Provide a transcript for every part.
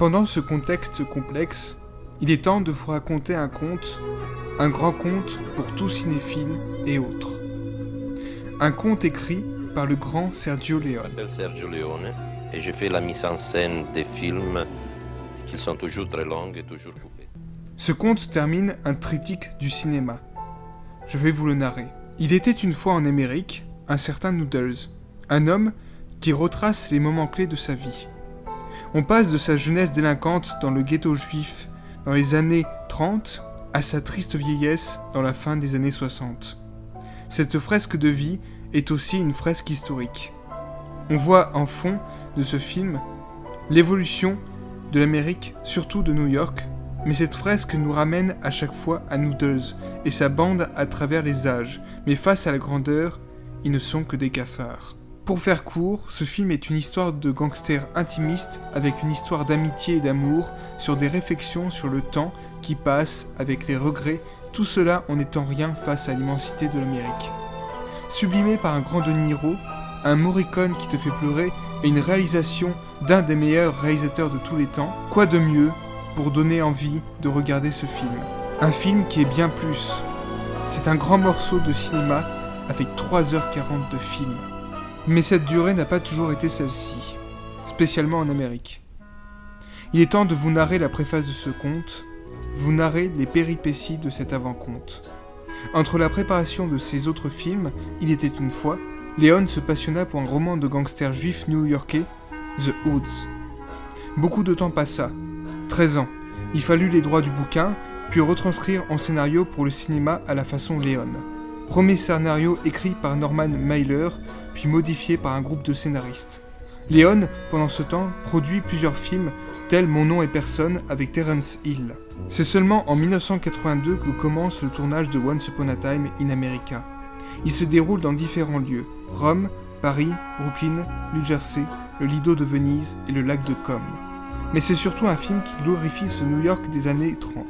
Pendant ce contexte complexe, il est temps de vous raconter un conte, un grand conte pour tout cinéphile et autres. Un conte écrit par le grand Sergio Leone. Je m'appelle Sergio Leone et je fais la mise en scène des films qui sont toujours très longs et toujours coupés. Ce conte termine un triptyque du cinéma. Je vais vous le narrer. Il était une fois en Amérique un certain Noodles, un homme qui retrace les moments clés de sa vie. On passe de sa jeunesse délinquante dans le ghetto juif dans les années 30 à sa triste vieillesse dans la fin des années 60. Cette fresque de vie est aussi une fresque historique. On voit en fond de ce film l'évolution de l'Amérique, surtout de New York, mais cette fresque nous ramène à chaque fois à Noodles et sa bande à travers les âges, mais face à la grandeur, ils ne sont que des cafards. Pour faire court, ce film est une histoire de gangster intimiste avec une histoire d'amitié et d'amour sur des réflexions sur le temps qui passe avec les regrets, tout cela en n'étant rien face à l'immensité de l'Amérique. Sublimé par un grand De Niro, un Morricone qui te fait pleurer et une réalisation d'un des meilleurs réalisateurs de tous les temps, quoi de mieux pour donner envie de regarder ce film? Un film qui est bien plus. C'est un grand morceau de cinéma avec 3h40 de film. Mais cette durée n'a pas toujours été celle-ci, spécialement en Amérique. Il est temps de vous narrer la préface de ce conte, vous narrer les péripéties de cet avant-conte. Entre la préparation de ses autres films, Il était une fois, Leone se passionna pour un roman de gangsters juifs new-yorkais, The Hoods. Beaucoup de temps passa, 13 ans. Il fallut les droits du bouquin, puis retranscrire en scénario pour le cinéma à la façon Leone. Premier scénario écrit par Norman Mailer, puis modifié par un groupe de scénaristes. Leone, pendant ce temps, produit plusieurs films, tels Mon nom et personne avec Terence Hill. C'est seulement en 1982 que commence le tournage de Once Upon a Time in America. Il se déroule dans différents lieux, Rome, Paris, Brooklyn, New Jersey, le Lido de Venise et le lac de Comme. Mais c'est surtout un film qui glorifie ce New York des années 30.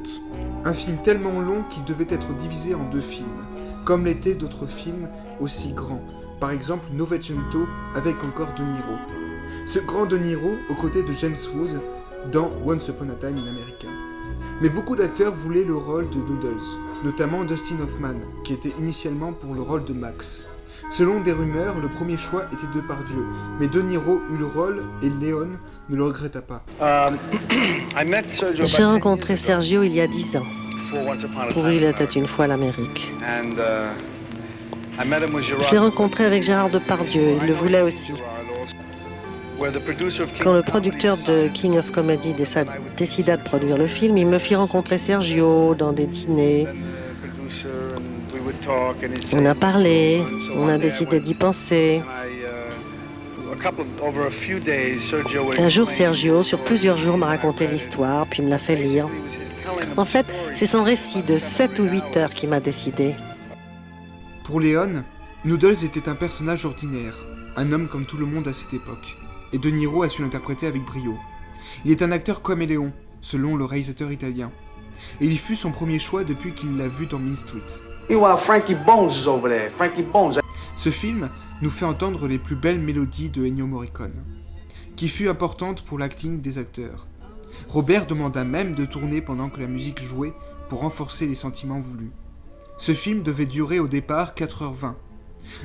Un film tellement long qu'il devait être divisé en 2 films, comme l'étaient d'autres films aussi grands, par exemple Novecento avec encore De Niro. Ce grand De Niro aux côtés de James Woods dans Once Upon a Time in America. Mais beaucoup d'acteurs voulaient le rôle de Noodles, notamment Dustin Hoffman, qui était initialement pour le rôle de Max. Selon des rumeurs, le premier choix était Depardieu, mais De Niro eut le rôle et Leone ne le regretta pas. J'ai rencontré Sergio il y a 10 ans, pour Il était une fois l'Amérique. Je l'ai rencontré avec Gérard Depardieu, il le voulait aussi. Quand le producteur de King of Comedy décida de produire le film, il me fit rencontrer Sergio dans des dîners. On a parlé, on a décidé d'y penser. Un jour, Sergio, sur plusieurs jours, m'a raconté l'histoire, puis me l'a fait lire. En fait, c'est son récit de 7 ou 8 heures qui m'a décidé. Pour Leone, Noodles était un personnage ordinaire, un homme comme tout le monde à cette époque, et De Niro a su l'interpréter avec brio. Il est un acteur caméléon, selon le réalisateur italien, et il fut son premier choix depuis qu'il l'a vu dans Mean Streets. Ce film nous fait entendre les plus belles mélodies de Ennio Morricone, qui fut importante pour l'acting des acteurs. Robert demanda même de tourner pendant que la musique jouait pour renforcer les sentiments voulus. Ce film devait durer au départ 4h20,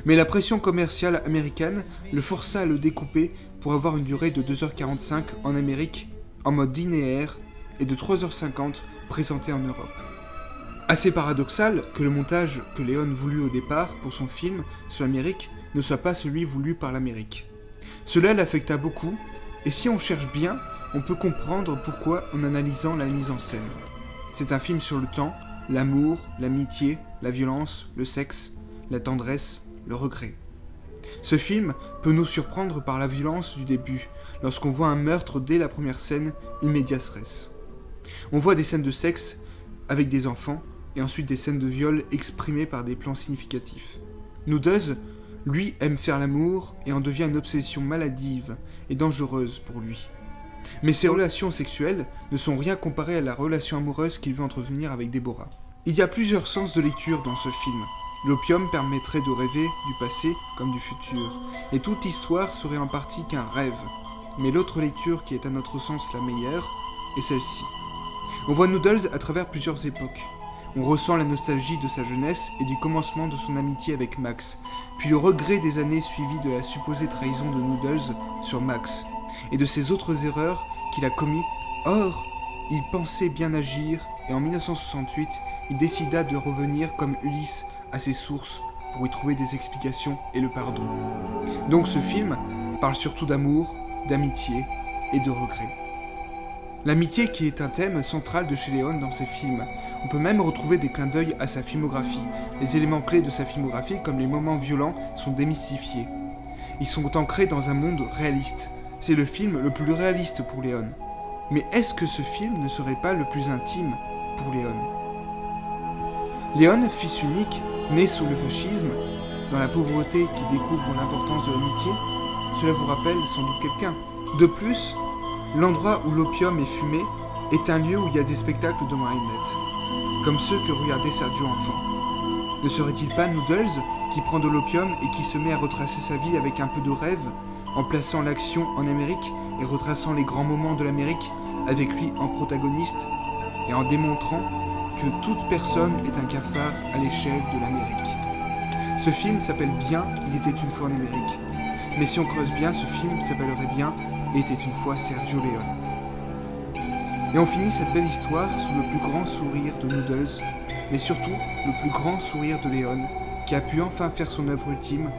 mais la pression commerciale américaine le força à le découper pour avoir une durée de 2h45 en Amérique, en mode linéaire, et de 3h50 présenté en Europe. Assez paradoxal que le montage que Leone voulut au départ pour son film sur l'Amérique ne soit pas celui voulu par l'Amérique. Cela l'affecta beaucoup, et si on cherche bien, on peut comprendre pourquoi en analysant la mise en scène. C'est un film sur le temps, l'amour, l'amitié, la violence, le sexe, la tendresse, le regret. Ce film peut nous surprendre par la violence du début, lorsqu'on voit un meurtre dès la première scène, in medias res. On voit des scènes de sexe avec des enfants, et ensuite des scènes de viol exprimées par des plans significatifs. Noodles, lui, aime faire l'amour et en devient une obsession maladive et dangereuse pour lui. Mais ses relations sexuelles ne sont rien comparées à la relation amoureuse qu'il veut entretenir avec Deborah. Il y a plusieurs sens de lecture dans ce film. L'opium permettrait de rêver du passé comme du futur, et toute histoire serait en partie qu'un rêve. mais l'autre lecture qui est à notre sens la meilleure est celle-ci. On voit Noodles à travers plusieurs époques. On ressent la nostalgie de sa jeunesse et du commencement de son amitié avec Max, puis le regret des années suivies de la supposée trahison de Noodles sur Max, et de ses autres erreurs qu'il a commis. Or, il pensait bien agir, et en 1968, il décida de revenir comme Ulysse à ses sources pour y trouver des explications et le pardon. Donc ce film parle surtout d'amour, d'amitié et de regret. L'amitié qui est un thème central de chez Leone dans ses films. On peut même retrouver des clins d'œil à sa filmographie. Les éléments clés de sa filmographie, comme les moments violents, sont démystifiés. Ils sont ancrés dans un monde réaliste. C'est le film le plus réaliste pour Leone. Mais est-ce que ce film ne serait pas le plus intime pour Leone ? Leone, fils unique, né sous le fascisme, dans la pauvreté qui découvre l'importance de l'amitié, cela vous rappelle sans doute quelqu'un. De plus, l'endroit où l'opium est fumé est un lieu où il y a des spectacles de marionnettes, comme ceux que regardait Sergio enfant. Ne serait-il pas Noodles qui prend de l'opium et qui se met à retracer sa vie avec un peu de rêve, en plaçant l'action en Amérique et retraçant les grands moments de l'Amérique avec lui en protagoniste, et en démontrant que toute personne est un cafard à l'échelle de l'Amérique. Ce film s'appelle bien « Il était une fois en Amérique ». Mais si on creuse bien, ce film s'appellerait bien « Il était une fois Sergio Leone ». Et on finit cette belle histoire sous le plus grand sourire de Noodles, mais surtout le plus grand sourire de Leone, qui a pu enfin faire son œuvre ultime,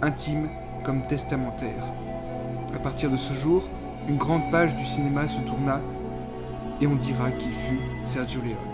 intime comme testamentaire. À partir de ce jour, une grande page du cinéma se tourna, et on dira qui fut Sergio Leone.